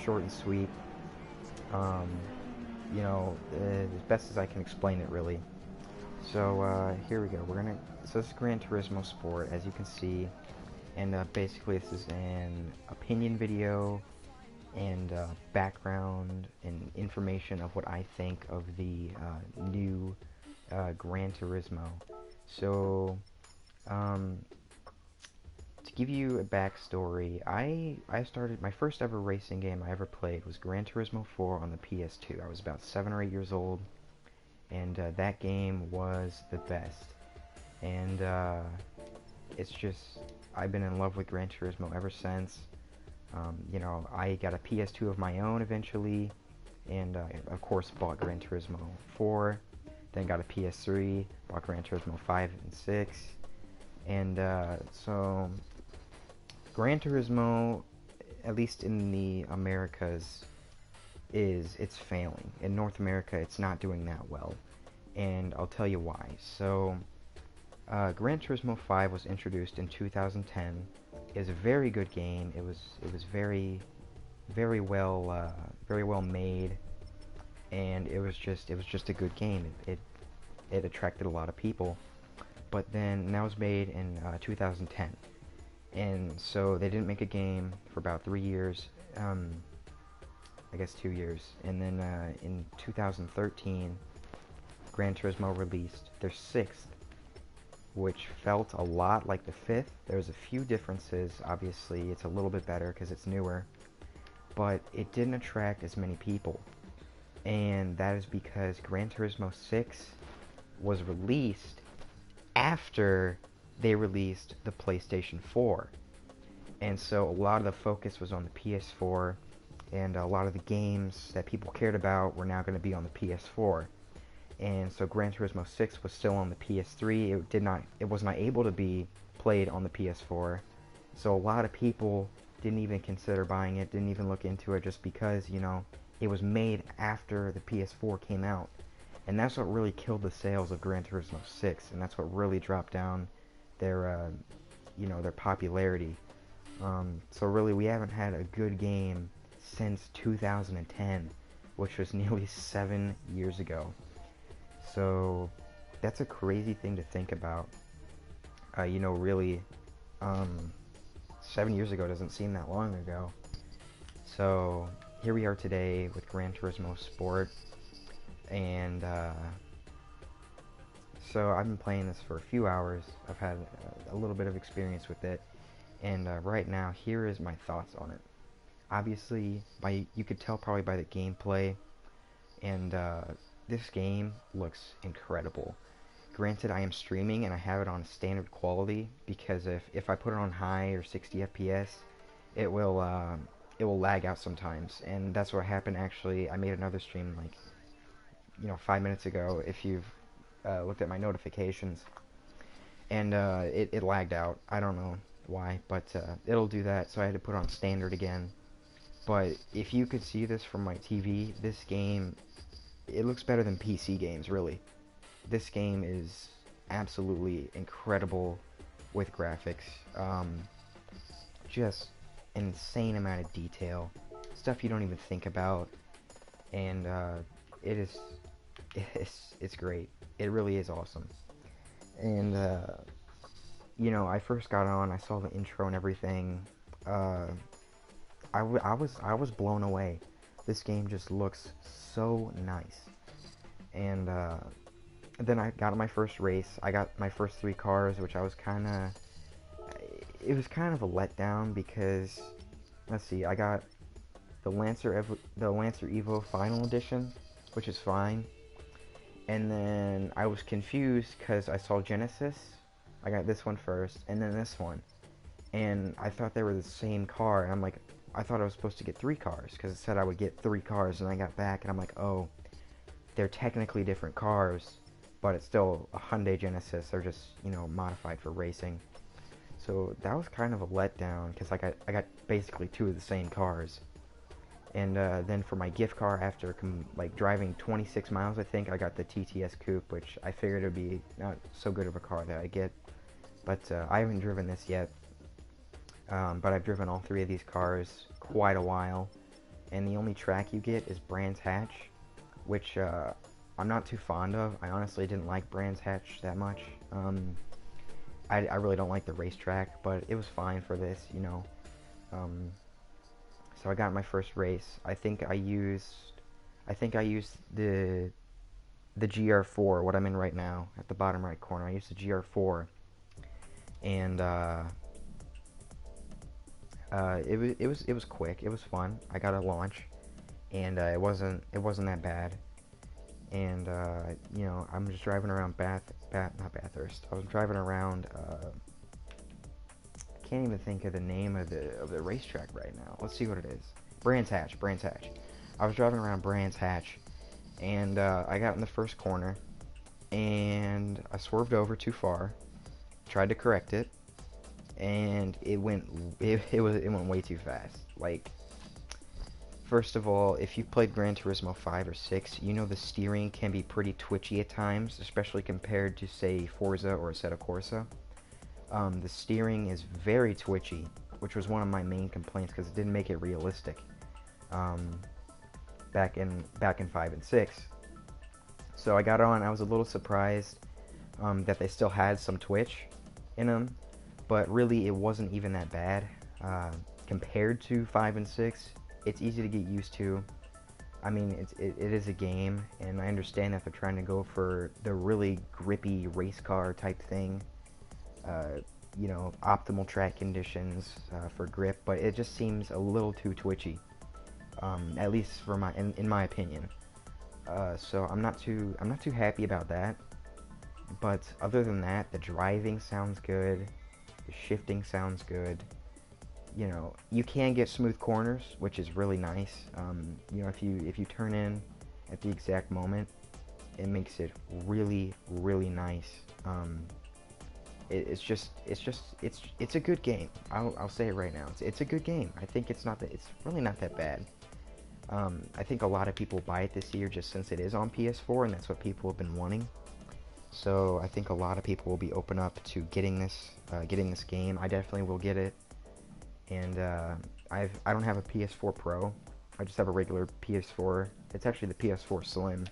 short and sweet. Um, as best as I can explain it, really. So here we go. So this is Gran Turismo Sport, as you can see, and basically this is an opinion video and background and information of what I think of the new Gran Turismo. So um, to give you a backstory, I started my first ever racing game I ever played was Gran Turismo 4 on the PS2. I was about 7 or 8 years old, and that game was the best. And it's just I've been in love with Gran Turismo ever since. I got a PS2 of my own eventually, and of course bought Gran Turismo 4. Then got a PS3, bought Gran Turismo 5 and 6, and so Gran Turismo, at least in the Americas, it's failing. In North America, it's not doing that well, and I'll tell you why. So, Gran Turismo 5 was introduced in 2010. It was a very good game. It was very well made, and it was just a good game. It attracted a lot of people. But then that was made in 2010, and so they didn't make a game for about 3 years. I guess 2 years, and then in 2013, Gran Turismo released their sixth, which felt a lot like the fifth. There's a few differences. Obviously, it's a little bit better because it's newer, but it didn't attract as many people, and that is because Gran Turismo 6 was released after they released the PlayStation 4. And so a lot of the focus was on the PS4, and a lot of the games that people cared about were now going to be on the PS4. And so Gran Turismo 6 was still on the PS3. It was not able to be played on the PS4. So a lot of people didn't even consider buying it, didn't even look into it, just because, it was made after the PS4 came out. And that's what really killed the sales of Gran Turismo 6, and that's what really dropped down their, their popularity. So really, we haven't had a good game since 2010, which was nearly 7 years ago. So that's a crazy thing to think about. Really, 7 years ago doesn't seem that long ago. So here we are today with Gran Turismo Sport, and so I've been playing this for a few hours. I've had a little bit of experience with it, and right now here is my thoughts on it. Obviously, you could tell probably by the gameplay, and this game looks incredible. Granted, I am streaming and I have it on standard quality, because if I put it on high or 60 FPS, it will lag out sometimes, and that's what happened. Actually, I made another stream like 5 minutes ago, if you've looked at my notifications, and it lagged out. I don't know why, but it'll do that, so I had to put it on standard again. But if you could see this from my TV, this game, it looks better than PC games, really. This game is absolutely incredible with graphics. Just an insane amount of detail, stuff you don't even think about, and it's great. It really is awesome. And I first got on, I saw the intro and everything. I was blown away. This game just looks so nice. And then I got my first race. I got my first 3 cars, which it was kind of a letdown, because let's see, I got the Lancer Evo Final Edition, which is fine. And then I was confused because I saw Genesis. I got this one first, and then this one, and I thought they were the same car. And I'm like, I thought I was supposed to get 3 cars, because it said I would get 3 cars, and I got back and I'm like, oh, they're technically different cars, but it's still a Hyundai Genesis. They're just, modified for racing. So that was kind of a letdown, because I got basically 2 of the same cars. And then for my gift car, after driving 26 miles, I think, I got the TTS Coupe, which I figured it would be not so good of a car that I get. But I haven't driven this yet. But I've driven all 3 of these cars quite a while. and the only track you get is Brands Hatch, which I'm not too fond of. I honestly didn't like Brands Hatch that much. I really don't like the racetrack, but it was fine for this, you know. Um, so I got my first race. I think I used the GR4, what I'm in right now, at the bottom right corner. I used the GR4, and it was quick. It was fun. I got a launch, and it wasn't that bad. And I'm just driving around not Bathurst. I was driving around. I can't even think of the name of the racetrack right now. Let's see what it is. Brands Hatch. Brands Hatch. I was driving around Brands Hatch, and I got in the first corner, and I swerved over too far. Tried to correct it, and it went way too fast. Like, first of all, if you've played Gran Turismo 5 or 6, you know the steering can be pretty twitchy at times, especially compared to, say, Forza or Assetto Corsa. The steering is very twitchy, which was one of my main complaints because it didn't make it realistic back in 5 and 6. So I got on. I was a little surprised that they still had some twitch in them, but really it wasn't even that bad compared to 5 and 6. It's easy to get used to. I mean, it is a game, and I understand that they're trying to go for the really grippy race car type thing. Optimal track conditions for grip, but it just seems a little too twitchy, at least in my opinion. So I'm not too happy about that. But other than that, the driving sounds good, the shifting sounds good. You can get smooth corners, which is really nice. If you turn in at the exact moment, it makes it really, really nice. It's a good game. I'll say it right now. It's a good game. I think it's really not that bad. I think a lot of people buy it this year just since it is on PS4, and that's what people have been wanting. So I think a lot of people will be open up to getting this game. I definitely will get it. And I don't have a PS4 Pro. I just have a regular PS4. It's actually the PS4 Slim,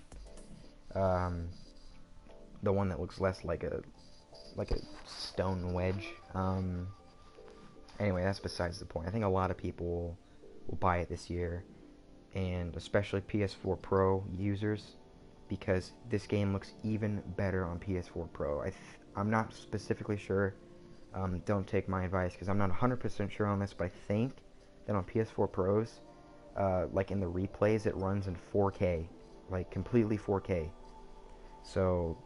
the one that looks less like a stone wedge. Anyway, that's besides the point. I think a lot of people will buy it this year, and especially PS4 Pro users, because this game looks even better on PS4 Pro. I'm not specifically sure. Don't take my advice because I'm not 100% sure on this, but I think that on PS4 Pros, like in the replays, it runs in 4K, like completely 4K. So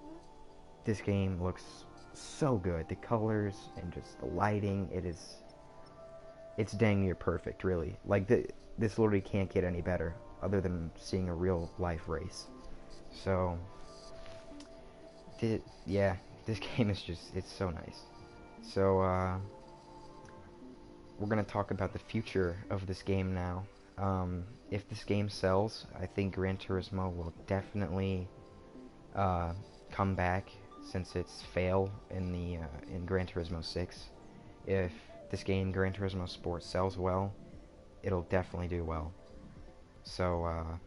this game looks so good. The colors and just the lighting, it's dang near perfect, really. Like this literally can't get any better other than seeing a real life race. So this game is it's so nice. So, we're going to talk about the future of this game now. If this game sells, I think Gran Turismo will definitely come back since its fail in Gran Turismo 6. If this game, Gran Turismo Sport, sells well, it'll definitely do well. So,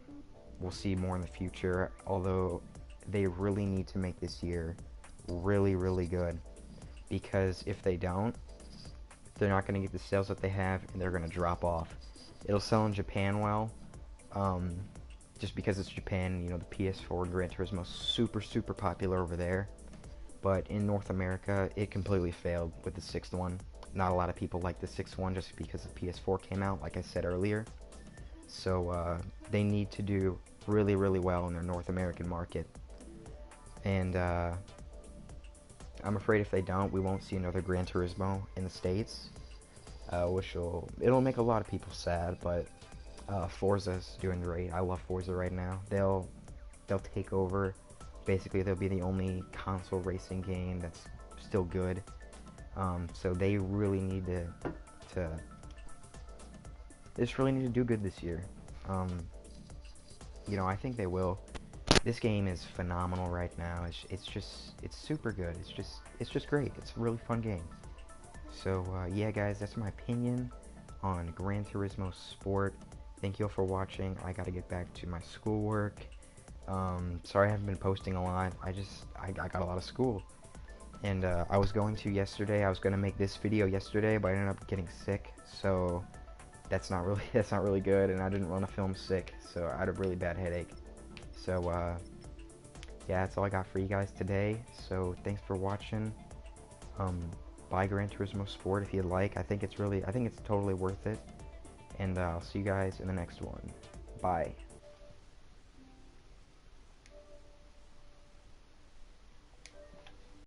we'll see more in the future, although they really need to make this year really, really good. Because if they don't, they're not going to get the sales that they have, and they're going to drop off. It'll sell in Japan well, just because it's Japan. The PS4 Gran Turismo is super, super popular over there. But in North America, it completely failed with the 6th one. Not a lot of people like the 6th one just because the PS4 came out, like I said earlier. So they need to do really, really well in their North American market. And I'm afraid if they don't, we won't see another Gran Turismo in the States, it'll make a lot of people sad, but Forza's doing great. I love Forza right now. They'll take over. Basically, they'll be the only console racing game that's still good. So they really need to they just really need to do good this year. I think they will. This game is phenomenal right now. It's super good. It's just great. It's a really fun game. So yeah, guys, that's my opinion on Gran Turismo Sport. Thank you all for watching. I gotta get back to my schoolwork. Sorry I haven't been posting a lot. I got a lot of school. And I was going to yesterday. I was gonna make this video yesterday, but I ended up getting sick. So that's not really good. And I didn't want to film sick, so I had a really bad headache. So yeah, that's all I got for you guys today. So thanks for watching. Buy Gran Turismo Sport if you'd like. I think it's totally worth it. And I'll see you guys in the next one. Bye.